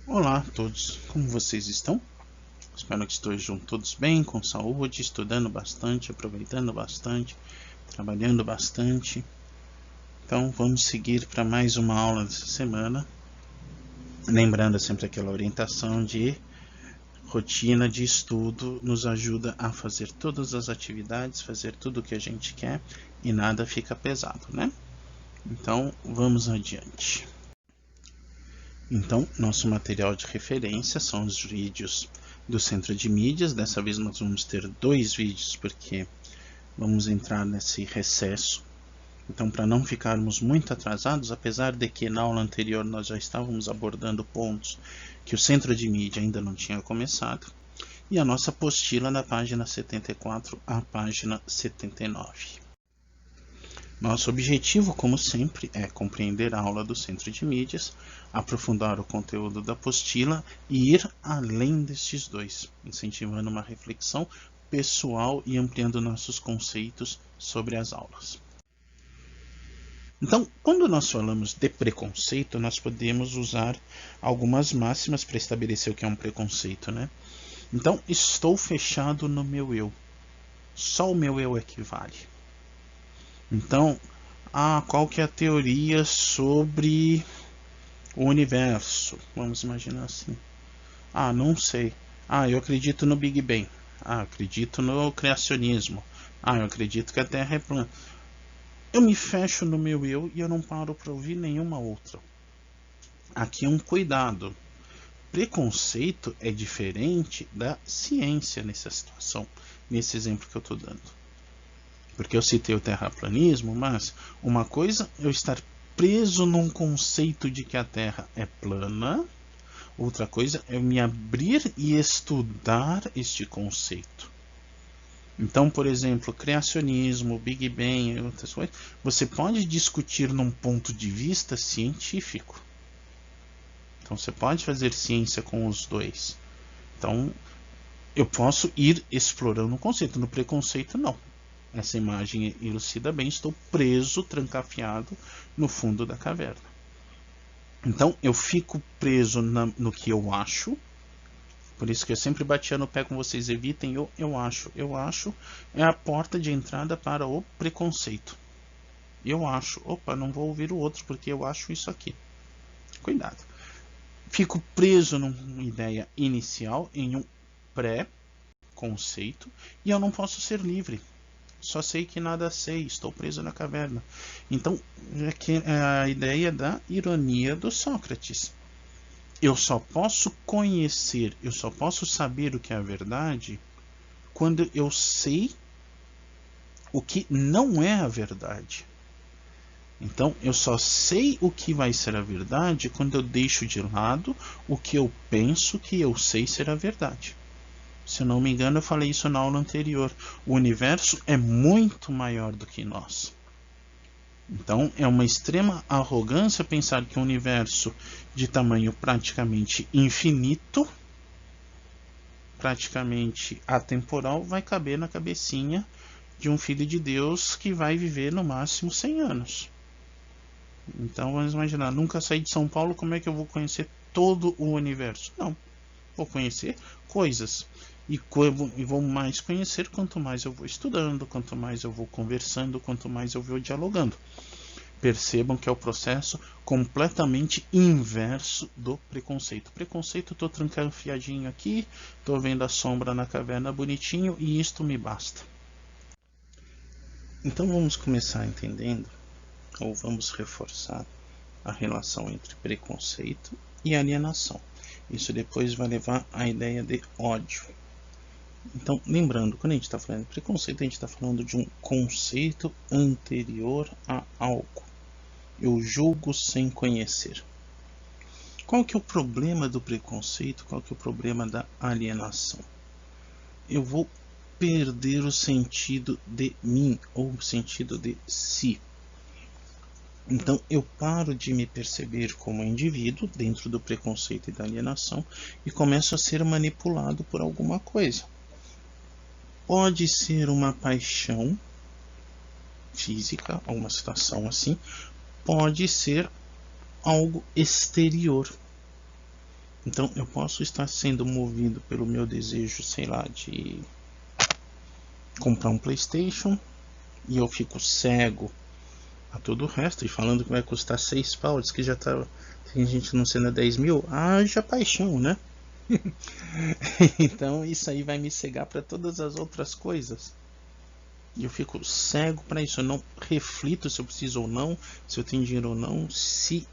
Olá a todos, como vocês estão? Espero que estejam todos bem, com saúde, estudando bastante, aproveitando bastante, trabalhando bastante. Então vamos seguir para mais uma aula dessa semana. Lembrando sempre aquela orientação de rotina de estudo nos ajuda a fazer todas as atividades, fazer tudo o que a gente quer e nada fica pesado, né? Então vamos adiante. Então, nosso material de referência são os vídeos do Centro de Mídias. Dessa vez nós vamos ter 2 vídeos, porque vamos entrar nesse recesso. Então, para não ficarmos muito atrasados, apesar de que na aula anterior nós já estávamos abordando pontos que o Centro de Mídia ainda não tinha começado, e a nossa apostila da página 74 à página 79. Nosso objetivo, como sempre, é compreender a aula do Centro de Mídias, aprofundar o conteúdo da apostila e ir além destes dois, incentivando uma reflexão pessoal e ampliando nossos conceitos sobre as aulas. Então, quando nós falamos de preconceito, nós podemos usar algumas máximas para estabelecer o que é um preconceito, né? Então, estou fechado no meu eu. Só o meu eu é que vale. Então, qual que é a teoria sobre o universo? Vamos imaginar assim. Não sei. Eu acredito no Big Bang. Eu acredito no criacionismo. Eu acredito que a Terra é plana. Eu me fecho no meu eu e eu não paro para ouvir nenhuma outra. Aqui é um cuidado. Preconceito é diferente da ciência nessa situação, nesse exemplo que eu estou dando. Porque eu citei o terraplanismo, mas uma coisa é eu estar preso num conceito de que a Terra é plana, outra coisa é eu me abrir e estudar este conceito. Então, por exemplo, criacionismo, Big Bang e outras coisas, você pode discutir num ponto de vista científico. Então, você pode fazer ciência com os dois. Então, eu posso ir explorando o conceito. No preconceito, não. Essa imagem elucida bem, estou preso, trancafiado no fundo da caverna. Então eu fico preso no que eu acho, por isso que eu sempre batia no pé com vocês, evitem o eu acho. Eu acho é a porta de entrada para o preconceito. Eu acho, não vou ouvir o outro porque eu acho isso aqui. Cuidado. Fico preso numa ideia inicial, em um pré-conceito, e eu não posso ser livre. Só sei que nada sei, estou preso na caverna. Então, é a ideia da ironia do Sócrates. Eu só posso conhecer, eu só posso saber o que é a verdade quando eu sei o que não é a verdade. Então, eu só sei o que vai ser a verdade quando eu deixo de lado o que eu penso que eu sei ser a verdade. Se eu não me engano, eu falei isso na aula anterior. O universo é muito maior do que nós. Então, é uma extrema arrogância pensar que um universo de tamanho praticamente infinito, praticamente atemporal, vai caber na cabecinha de um filho de Deus que vai viver no máximo 100 anos. Então, vamos imaginar, nunca saí de São Paulo, como é que eu vou conhecer todo o universo? Não, vou conhecer coisas. E vou mais conhecer quanto mais eu vou estudando, quanto mais eu vou conversando, quanto mais eu vou dialogando. Percebam que é o processo completamente inverso do preconceito. Preconceito, estou trancafiadinho aqui, estou vendo a sombra na caverna bonitinho e isto me basta. Então vamos começar entendendo, ou vamos reforçar a relação entre preconceito e alienação. Isso depois vai levar à ideia de ódio. Então, lembrando, quando a gente está falando de preconceito, a gente está falando de um conceito anterior a algo. Eu julgo sem conhecer. Qual que é o problema do preconceito? Qual que é o problema da alienação? Eu vou perder o sentido de mim, ou o sentido de si. Então, eu paro de me perceber como indivíduo dentro do preconceito e da alienação e começo a ser manipulado por alguma coisa. Pode ser uma paixão física, alguma situação assim, pode ser algo exterior. Então eu posso estar sendo movido pelo meu desejo, sei lá, de comprar um PlayStation, e eu fico cego a todo o resto, e falando que vai custar 6 pau, diz que já tá, tem gente anunciando a 10 mil, haja paixão, né? Então isso aí vai me cegar para todas as outras coisas. E eu fico cego para isso, eu não reflito se eu preciso ou não, se eu tenho dinheiro ou não, se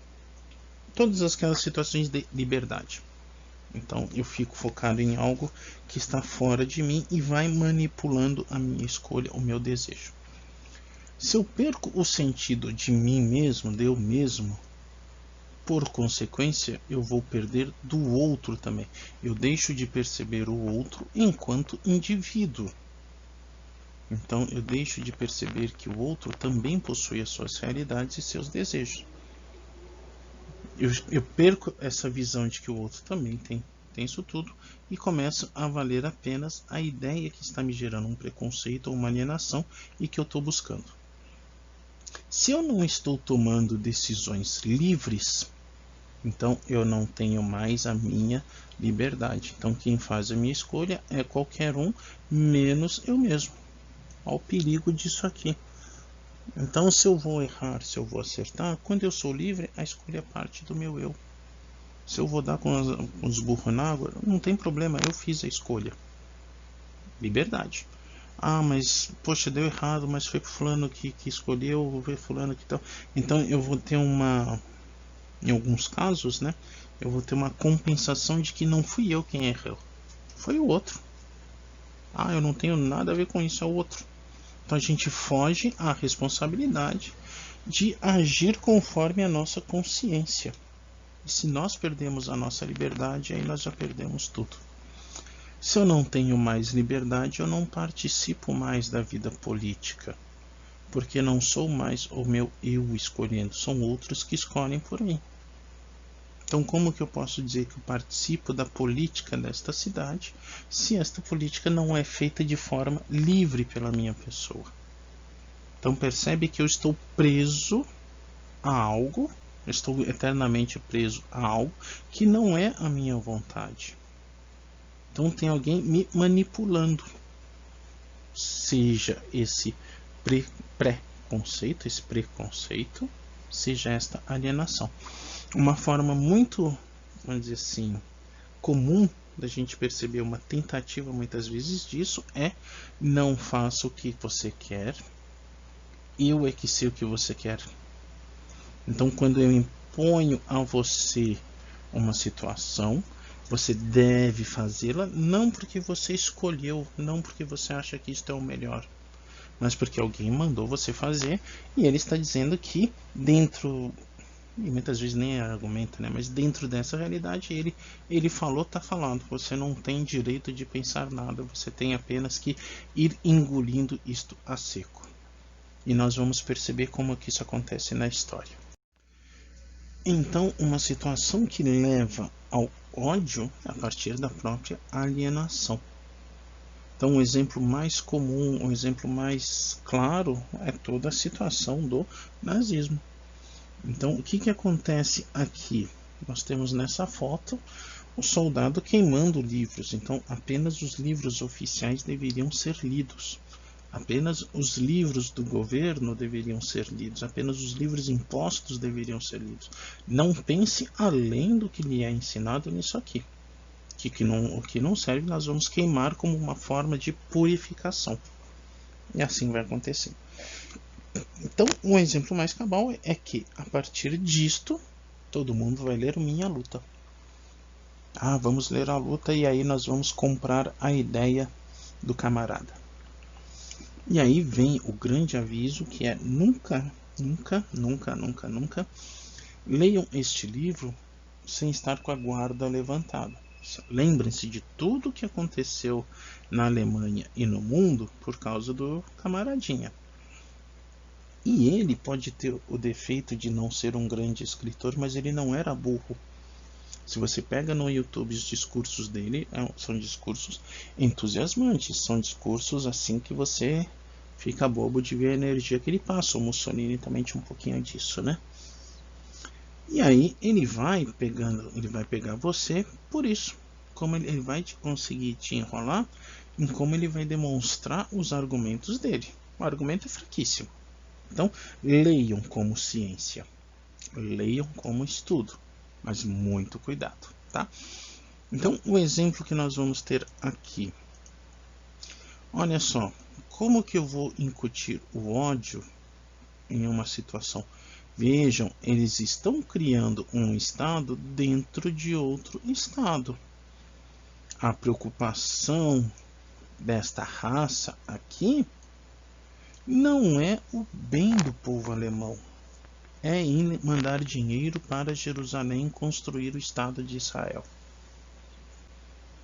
todas aquelas situações de liberdade. Então eu fico focado em algo que está fora de mim e vai manipulando a minha escolha, o meu desejo. Se eu perco o sentido de mim mesmo, de eu mesmo, por consequência, eu vou perder do outro também. Eu deixo de perceber o outro enquanto indivíduo. Então eu deixo de perceber que o outro também possui as suas realidades e seus desejos. Eu perco essa visão de que o outro também tem isso tudo e começo a valer apenas a ideia que está me gerando um preconceito ou uma alienação e que eu estou buscando. Se eu não estou tomando decisões livres, então eu não tenho mais a minha liberdade. Então quem faz a minha escolha é qualquer um, menos eu mesmo. Olha o perigo disso aqui. Então se eu vou errar, se eu vou acertar, quando eu sou livre, a escolha parte do meu eu. Se eu vou dar com os burros na água, não tem problema, eu fiz a escolha. Liberdade. Ah, mas poxa, deu errado, mas foi fulano que escolheu, vou ver fulano que tal. Então eu vou ter em alguns casos, né? Eu vou ter uma compensação de que não fui eu quem errou, foi o outro. Ah, eu não tenho nada a ver com isso, é o outro. Então a gente foge à responsabilidade de agir conforme a nossa consciência. E se nós perdemos a nossa liberdade, aí nós já perdemos tudo. Se eu não tenho mais liberdade, eu não participo mais da vida política, porque não sou mais o meu eu escolhendo, são outros que escolhem por mim. Então como que eu posso dizer que eu participo da política desta cidade, se esta política não é feita de forma livre pela minha pessoa? Então percebe que eu estou preso a algo, eu estou eternamente preso a algo que não é a minha vontade. Então tem alguém me manipulando, seja esse preconceito, seja esta alienação. Uma forma muito, vamos dizer assim, comum da gente perceber uma tentativa muitas vezes disso é: não faça o que você quer, eu é que sei o que você quer. Então quando eu imponho a você uma situação, você deve fazê-la não porque você escolheu, não porque você acha que isto é o melhor, mas porque alguém mandou você fazer e ele está dizendo que dentro, e muitas vezes nem argumenta, né? Mas dentro dessa realidade ele falou, tá falando, você não tem direito de pensar nada, você tem apenas que ir engolindo isto a seco. E nós vamos perceber como que isso acontece na história. Então, uma situação que leva ao ódio a partir da própria alienação. Então, o exemplo mais comum, o exemplo mais claro é toda a situação do nazismo. Então, o que acontece aqui? Nós temos nessa foto o soldado queimando livros. Então, apenas os livros oficiais deveriam ser lidos. Apenas os livros do governo deveriam ser lidos, apenas os livros impostos deveriam ser lidos. Não pense além do que lhe é ensinado nisso aqui. O que não serve, nós vamos queimar como uma forma de purificação. E assim vai acontecer. Então, um exemplo mais cabal é que, a partir disto, todo mundo vai ler Minha Luta. Ah, vamos ler a luta e aí nós vamos comprar a ideia do camarada. E aí vem o grande aviso que é: nunca leiam este livro sem estar com a guarda levantada. Lembrem-se de tudo que aconteceu na Alemanha e no mundo por causa do camaradinha. E ele pode ter o defeito de não ser um grande escritor, mas ele não era burro. Se você pega no YouTube os discursos dele, são discursos entusiasmantes, são discursos assim que você fica bobo de ver a energia que ele passa. O Mussolini também tinha um pouquinho disso, né? E aí ele vai pegar você por isso. Como ele vai conseguir te enrolar em como ele vai demonstrar os argumentos dele. O argumento é fraquíssimo. Então, leiam como ciência. Leiam como estudo. Mas muito cuidado, tá? Então, o exemplo que nós vamos ter aqui. Olha só, como que eu vou incutir o ódio em uma situação? Vejam, eles estão criando um estado dentro de outro estado. A preocupação desta raça aqui não é o bem do povo alemão, é em mandar dinheiro para Jerusalém construir o Estado de Israel.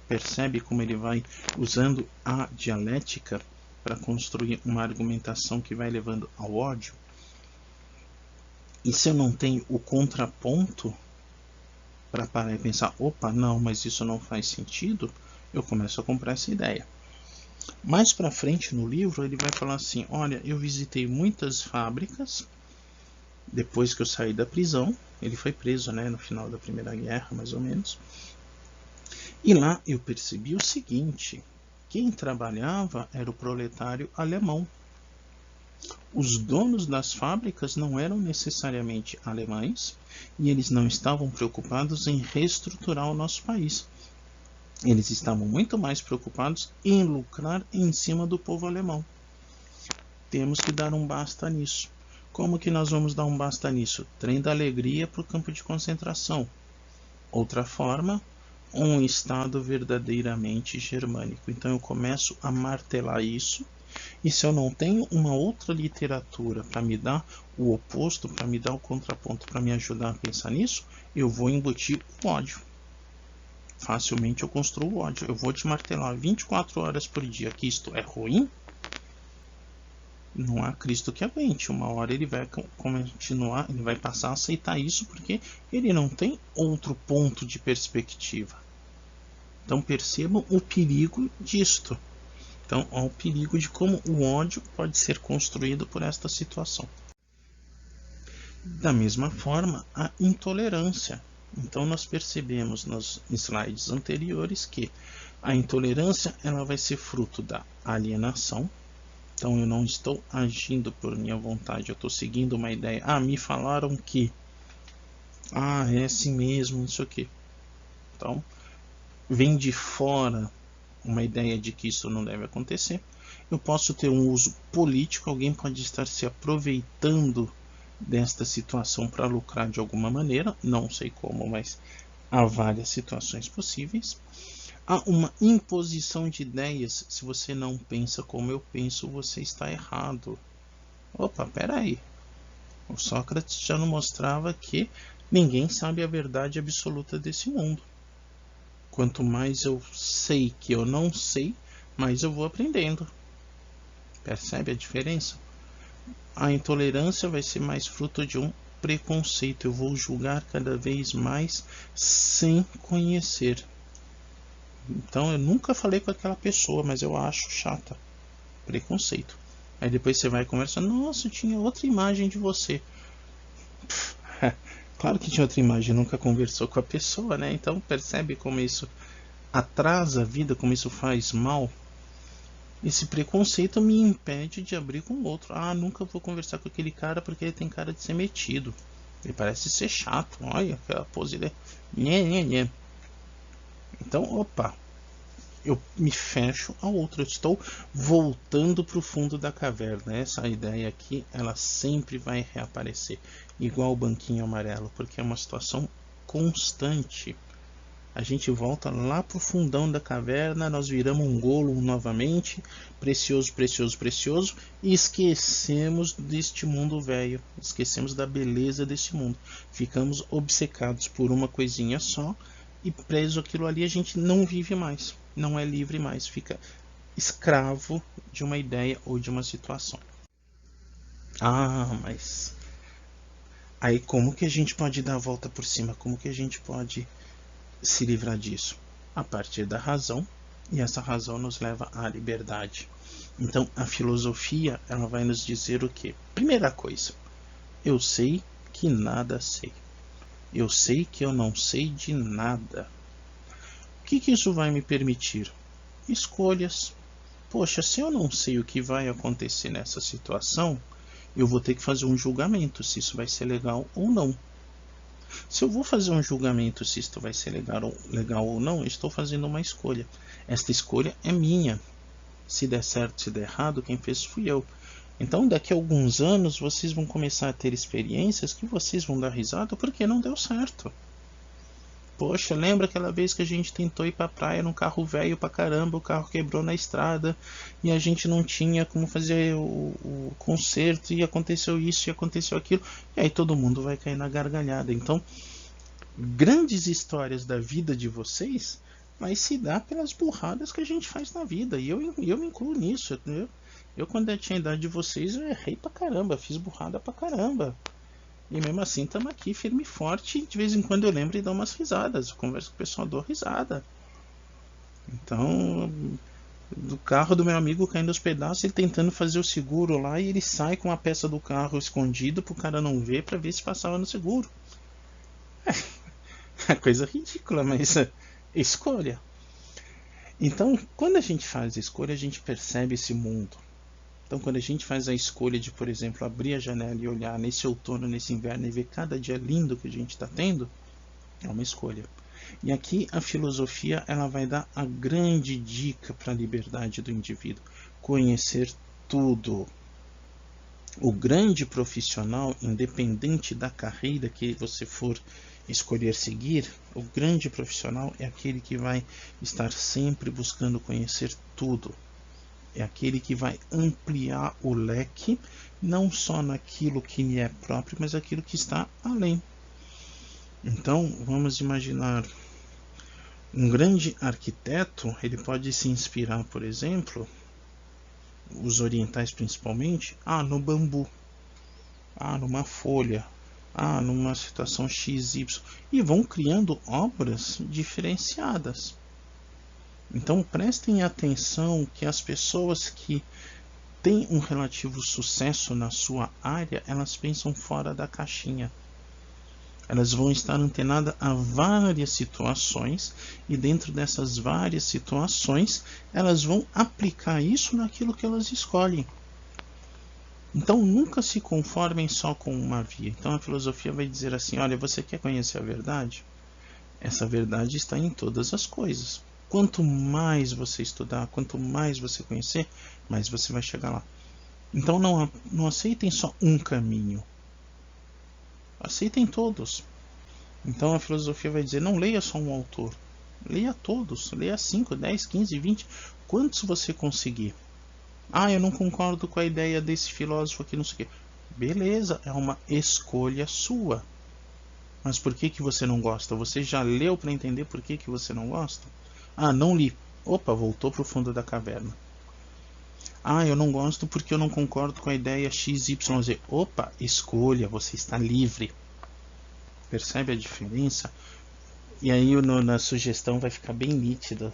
Percebe como ele vai usando a dialética para construir uma argumentação que vai levando ao ódio? E se eu não tenho o contraponto para parar e pensar, opa, não, mas isso não faz sentido, eu começo a comprar essa ideia. Mais para frente no livro ele vai falar assim, olha, eu visitei muitas fábricas depois que eu saí da prisão. Ele foi preso, né, no final da Primeira Guerra, mais ou menos. E lá eu percebi o seguinte, quem trabalhava era o proletário alemão. Os donos das fábricas não eram necessariamente alemães e eles não estavam preocupados em reestruturar o nosso país. Eles estavam muito mais preocupados em lucrar em cima do povo alemão. Temos que dar um basta nisso. Como que nós vamos dar um basta nisso? Trem da alegria para o campo de concentração. Outra forma, um Estado verdadeiramente germânico. Então eu começo a martelar isso. E se eu não tenho uma outra literatura para me dar o oposto, para me dar o contraponto, para me ajudar a pensar nisso, eu vou embutir o ódio. Facilmente eu construo o ódio. Eu vou te martelar 24 horas por dia que isto é ruim. Não há Cristo que aguente. Uma hora ele vai continuar, ele vai passar a aceitar isso porque ele não tem outro ponto de perspectiva. Então percebam o perigo disto. Então, há o perigo de como o ódio pode ser construído por esta situação. Da mesma forma, a intolerância. Então, nós percebemos nos slides anteriores que a intolerância ela vai ser fruto da alienação. Então, eu não estou agindo por minha vontade, eu estou seguindo uma ideia. Ah, me falaram que. Ah, é assim mesmo, isso aqui. Então, vem de fora uma ideia de que isso não deve acontecer. Eu posso ter um uso político, alguém pode estar se aproveitando desta situação para lucrar de alguma maneira, não sei como, mas há várias situações possíveis. Há uma imposição de ideias, se você não pensa como eu penso, você está errado. Opa, peraí. O Sócrates já nos mostrava que ninguém sabe a verdade absoluta desse mundo. Quanto mais eu sei que eu não sei, mais eu vou aprendendo. Percebe a diferença? A intolerância vai ser mais fruto de um preconceito. Eu vou julgar cada vez mais sem conhecer. Então eu nunca falei com aquela pessoa, mas eu acho chata. Preconceito. Aí depois você vai conversar, nossa, tinha outra imagem de você. Claro que tinha outra imagem, nunca conversou com a pessoa, né? Então percebe como isso atrasa a vida, como isso faz mal. Esse preconceito me impede de abrir com o outro. Ah, nunca vou conversar com aquele cara porque ele tem cara de ser metido. Ele parece ser chato. Olha aquela pose dele. Então, opa. Eu me fecho ao outro. Eu estou voltando para o fundo da caverna. Essa ideia aqui, ela sempre vai reaparecer. Igual o banquinho amarelo. Porque é uma situação constante. A gente volta lá pro fundão da caverna, nós viramos um Gollum novamente, precioso, precioso, precioso, e esquecemos deste mundo velho, esquecemos da beleza desse mundo. Ficamos obcecados por uma coisinha só, e preso aquilo ali a gente não vive mais, não é livre mais, fica escravo de uma ideia ou de uma situação. Ah, mas aí como que a gente pode dar a volta por cima? Como que a gente pode se livrar disso? A partir da razão, e essa razão nos leva à liberdade. Então a filosofia ela vai nos dizer o que? Primeira coisa, eu sei que nada sei. Eu sei que eu não sei de nada. O que isso vai me permitir? Escolhas. Poxa, se eu não sei o que vai acontecer nessa situação, eu vou ter que fazer um julgamento se isso vai ser legal ou não. Se eu vou fazer um julgamento se isto vai ser legal ou não, eu estou fazendo uma escolha. Esta escolha é minha. Se der certo, se der errado, quem fez fui eu. Então, daqui a alguns anos, vocês vão começar a ter experiências que vocês vão dar risada porque não deu certo. Poxa, lembra aquela vez que a gente tentou ir pra praia num carro velho pra caramba, o carro quebrou na estrada e a gente não tinha como fazer o conserto e aconteceu isso e aconteceu aquilo, e aí todo mundo vai cair na gargalhada. Então, grandes histórias da vida de vocês vai se dar pelas burradas que a gente faz na vida, e eu me incluo nisso, entendeu? Eu quando eu tinha a idade de vocês, eu errei pra caramba, fiz burrada pra caramba. E mesmo assim estamos aqui firme e forte. De vez em quando eu lembro e dou umas risadas. Eu converso com o pessoal, dou risada. Então, do carro do meu amigo caindo aos pedaços, ele tentando fazer o seguro lá, e ele sai com a peça do carro escondido pro cara não ver, para ver se passava no seguro. É coisa ridícula, mas é escolha. Então, quando a gente faz a escolha, a gente percebe esse mundo. Então, quando a gente faz a escolha de, por exemplo, abrir a janela e olhar nesse outono, nesse inverno e ver cada dia lindo que a gente está tendo, é uma escolha. E aqui a filosofia ela vai dar a grande dica para a liberdade do indivíduo: conhecer tudo. O grande profissional, independente da carreira que você for escolher seguir, o grande profissional é aquele que vai estar sempre buscando conhecer tudo. É aquele que vai ampliar o leque, não só naquilo que lhe é próprio, mas aquilo que está além. Então, vamos imaginar um grande arquiteto, ele pode se inspirar, por exemplo, os orientais principalmente, no bambu, numa folha, numa situação XY, e vão criando obras diferenciadas. Então prestem atenção que as pessoas que têm um relativo sucesso na sua área, elas pensam fora da caixinha. Elas vão estar antenadas a várias situações e dentro dessas várias situações, elas vão aplicar isso naquilo que elas escolhem. Então nunca se conformem só com uma via. Então a filosofia vai dizer assim: olha, você quer conhecer a verdade? Essa verdade está em todas as coisas. Quanto mais você estudar, quanto mais você conhecer, mais você vai chegar lá. Então não aceitem só um caminho. Aceitem todos. Então a filosofia vai dizer: não leia só um autor. Leia todos. Leia 5, 10, 15, 20. Quantos você conseguir. Eu não concordo com a ideia desse filósofo aqui, não sei o quê. Beleza, é uma escolha sua. Mas por que você não gosta? Você já leu para entender por que você não gosta? Não li. Opa, voltou para o fundo da caverna. Eu não gosto porque eu não concordo com a ideia XYZ. Opa, escolha, você está livre. Percebe a diferença? E aí na sugestão vai ficar bem nítido.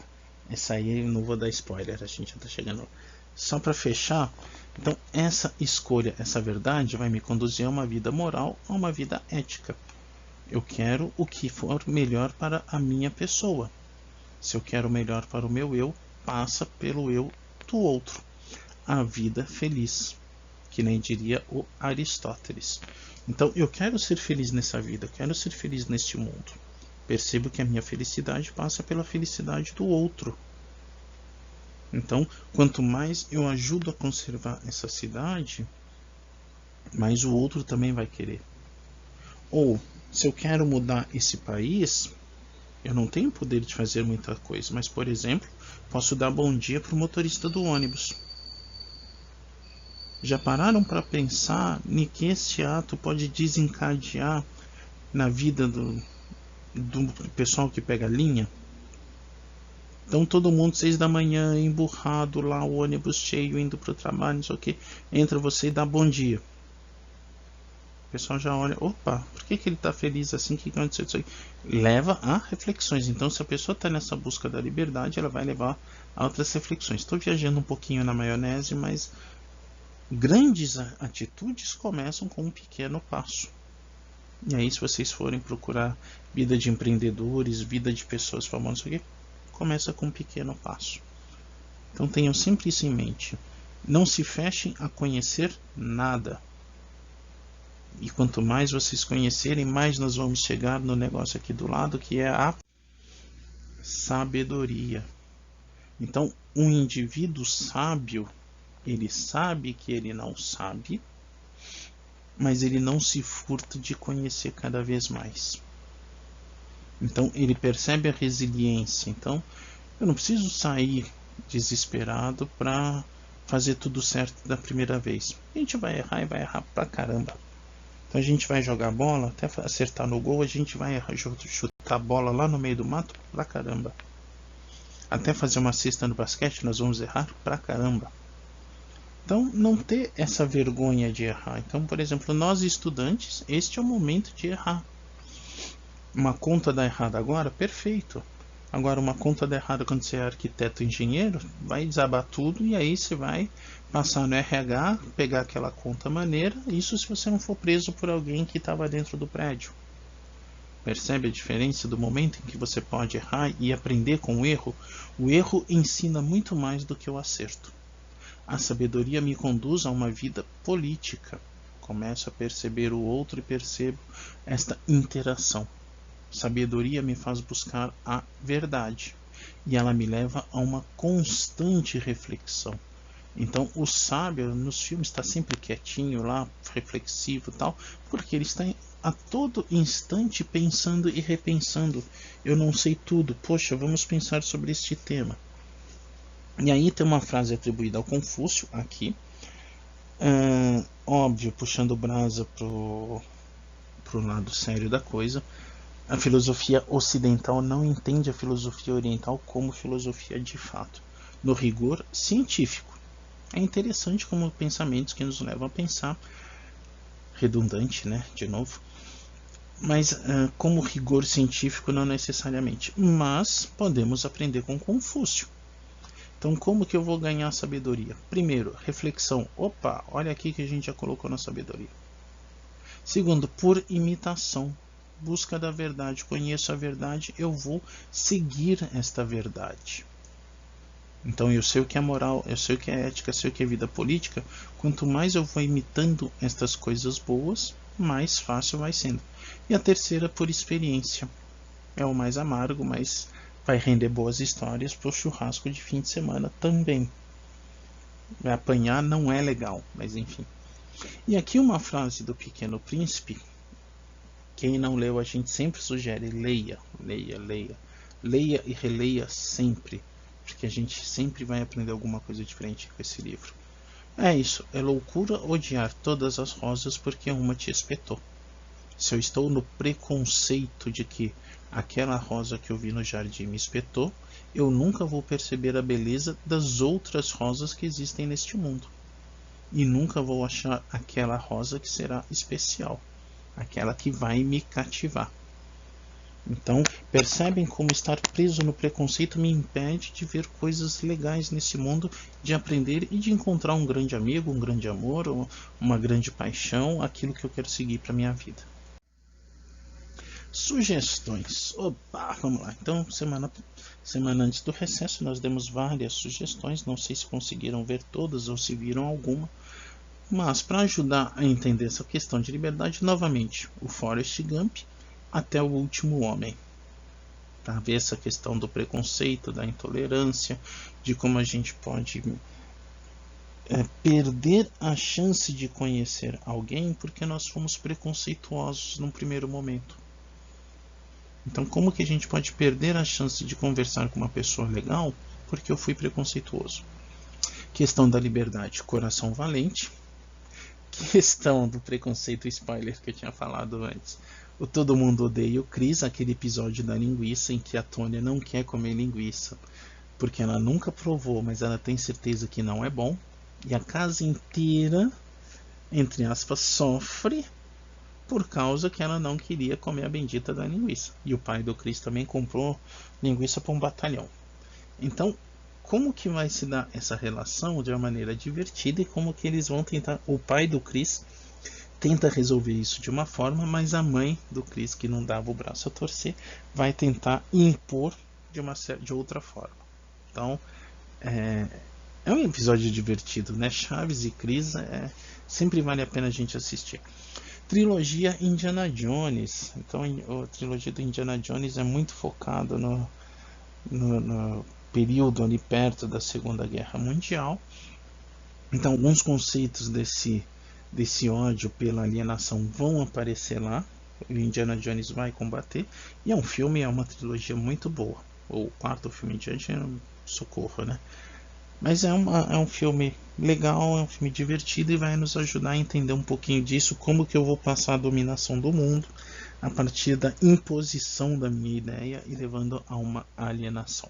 Essa aí eu não vou dar spoiler, a gente já está chegando. Só para fechar, então essa escolha, essa verdade vai me conduzir a uma vida moral, a uma vida ética. Eu quero o que for melhor para a minha pessoa. Se eu quero o melhor para o meu eu, passa pelo eu do outro. A vida feliz, que nem diria o Aristóteles. Então eu quero ser feliz nessa vida, quero ser feliz neste mundo. Percebo que a minha felicidade passa pela felicidade do outro. Então, quanto mais eu ajudo a conservar essa cidade, mais o outro também vai querer. Ou, se eu quero mudar esse país, eu não tenho poder de fazer muita coisa, mas, por exemplo, posso dar bom dia para o motorista do ônibus. Já pararam para pensar em que este ato pode desencadear na vida do pessoal que pega a linha? Então todo mundo 6 da manhã, emburrado lá, o ônibus cheio, indo para o trabalho, não sei o que, entra você e dá bom dia. O pessoal já olha, opa, por que ele está feliz assim? O que aconteceu isso aí? Leva a reflexões. Então se a pessoa está nessa busca da liberdade, ela vai levar a outras reflexões. Estou viajando um pouquinho na maionese, mas grandes atitudes começam com um pequeno passo. E aí, se vocês forem procurar vida de empreendedores, vida de pessoas famosas, aqui, começa com um pequeno passo. Então tenham sempre isso em mente. Não se fechem a conhecer nada. E quanto mais vocês conhecerem, mais nós vamos chegar no negócio aqui do lado, que é a sabedoria. Então, um indivíduo sábio, ele sabe que ele não sabe, mas ele não se furta de conhecer cada vez mais. Então, ele percebe a resiliência. Então, eu não preciso sair desesperado para fazer tudo certo da primeira vez. A gente vai errar e vai errar pra caramba. Então a gente vai jogar bola, até acertar no gol, a gente vai errar, chutar a bola lá no meio do mato pra caramba. Até fazer uma cesta no basquete nós vamos errar pra caramba. Então não ter essa vergonha de errar. Então, por exemplo, nós estudantes, este é o momento de errar. Uma conta dá errado agora, perfeito. Agora uma conta dá errado quando você é arquiteto ou engenheiro, vai desabar tudo e aí você vai passar no RH, pegar aquela conta maneira, isso se você não for preso por alguém que estava dentro do prédio. Percebe a diferença do momento em que você pode errar e aprender com o erro? O erro ensina muito mais do que o acerto. A sabedoria me conduz a uma vida política. Começo a perceber o outro e percebo esta interação. Sabedoria me faz buscar a verdade e ela me leva a uma constante reflexão. Então o sábio nos filmes está sempre quietinho lá, reflexivo e tal, porque ele está a todo instante pensando e repensando. Eu não sei tudo, poxa, vamos pensar sobre este tema. E aí tem uma frase atribuída ao Confúcio aqui, óbvio, puxando brasa pro lado sério da coisa. A filosofia ocidental não entende a filosofia oriental como filosofia de fato, no rigor científico. É interessante como pensamentos que nos levam a pensar, redundante, né, de novo, mas como rigor científico não necessariamente, mas podemos aprender com Confúcio. Então como que eu vou ganhar sabedoria? Primeiro, reflexão, opa, olha aqui que a gente já colocou na sabedoria. Segundo, por imitação, busca da verdade, conheço a verdade, eu vou seguir esta verdade. Então eu sei o que é moral, eu sei o que é ética, eu sei o que é vida política. Quanto mais eu vou imitando estas coisas boas, mais fácil vai sendo. E a terceira, por experiência. É o mais amargo, mas vai render boas histórias para o churrasco de fim de semana também. Apanhar não é legal, mas enfim. E aqui uma frase do Pequeno Príncipe. Quem não leu, a gente sempre sugere, leia, leia, leia. Leia e releia sempre, porque a gente sempre vai aprender alguma coisa diferente com esse livro. É isso, é loucura odiar todas as rosas porque uma te espetou. Se eu estou no preconceito de que aquela rosa que eu vi no jardim me espetou, eu nunca vou perceber a beleza das outras rosas que existem neste mundo. E nunca vou achar aquela rosa que será especial. Aquela que vai me cativar. Então, percebem como estar preso no preconceito me impede de ver coisas legais nesse mundo, de aprender e de encontrar um grande amigo, um grande amor, uma grande paixão, aquilo que eu quero seguir para minha vida. Sugestões. Opa, vamos lá. Então, semana antes do recesso, nós demos várias sugestões. Não sei se conseguiram ver todas ou se viram alguma. Mas para ajudar a entender essa questão de liberdade, novamente, o Forrest Gump até o Último Homem. Para ver essa questão do preconceito, da intolerância, de como a gente pode perder a chance de conhecer alguém porque nós fomos preconceituosos num primeiro momento. Então, como que a gente pode perder a chance de conversar com uma pessoa legal porque eu fui preconceituoso? Questão da liberdade, Coração Valente. Questão do preconceito, spoiler que eu tinha falado antes. O Todo Mundo Odeia o Chris, aquele episódio da linguiça em que a Tônia não quer comer linguiça porque ela nunca provou, mas ela tem certeza que não é bom. E a casa inteira, entre aspas, sofre por causa que ela não queria comer a bendita da linguiça. E o pai do Chris também comprou linguiça para um batalhão. Então, como que vai se dar essa relação de uma maneira divertida e como que eles vão tentar, o pai do Chris tenta resolver isso de uma forma, mas a mãe do Chris, que não dava o braço a torcer, vai tentar impor de outra forma. Então, é um episódio divertido, né? Chaves e Chris sempre vale a pena a gente assistir. Trilogia Indiana Jones. Então, a trilogia do Indiana Jones é muito focada no período ali perto da Segunda Guerra Mundial. Então, alguns conceitos desse ódio pela alienação vão aparecer lá. O Indiana Jones vai combater. E é uma trilogia muito boa. O quarto filme em diante é socorro, né? Mas é um filme legal, é um filme divertido e vai nos ajudar a entender um pouquinho disso, como que eu vou passar a dominação do mundo a partir da imposição da minha ideia e levando a uma alienação.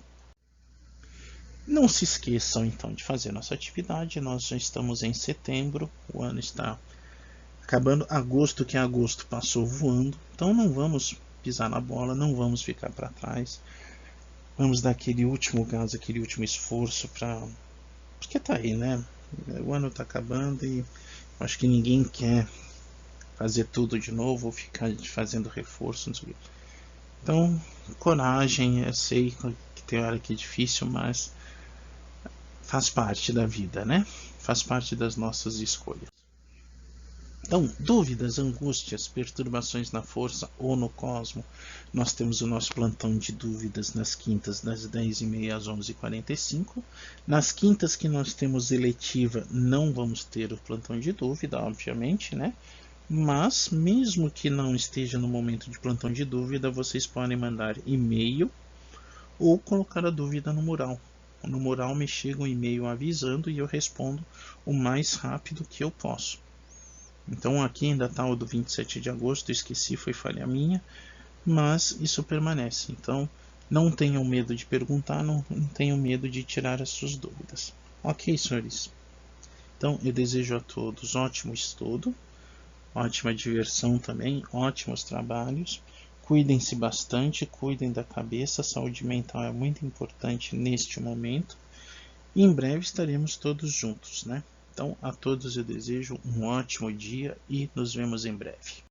Não se esqueçam então de fazer nossa atividade, nós já estamos em setembro, o ano está acabando, agosto, que agosto passou voando, então não vamos pisar na bola, não vamos ficar para trás. Vamos dar aquele último gás, aquele último esforço porque tá aí, né? O ano tá acabando e acho que ninguém quer fazer tudo de novo ou ficar fazendo reforço, não sei o quê. Então, coragem, eu sei que tem hora que é difícil, mas faz parte da vida, né? Faz parte das nossas escolhas. Então, dúvidas, angústias, perturbações na força ou no cosmo, nós temos o nosso plantão de dúvidas nas quintas das 10h30 às 11h45. Nas quintas que nós temos eletiva, não vamos ter o plantão de dúvida, obviamente, né? Mas, mesmo que não esteja no momento de plantão de dúvida, vocês podem mandar e-mail ou colocar a dúvida no mural. No mural me chega um e-mail avisando e eu respondo o mais rápido que eu posso. Então aqui ainda está o do 27 de agosto, esqueci, foi falha minha, mas isso permanece. Então não tenham medo de perguntar, não tenham medo de tirar as suas dúvidas. Ok, senhores? Então eu desejo a todos ótimo estudo, ótima diversão também, ótimos trabalhos. Cuidem-se bastante, cuidem da cabeça, saúde mental é muito importante neste momento. E em breve estaremos todos juntos, né? Então, a todos eu desejo um ótimo dia e nos vemos em breve.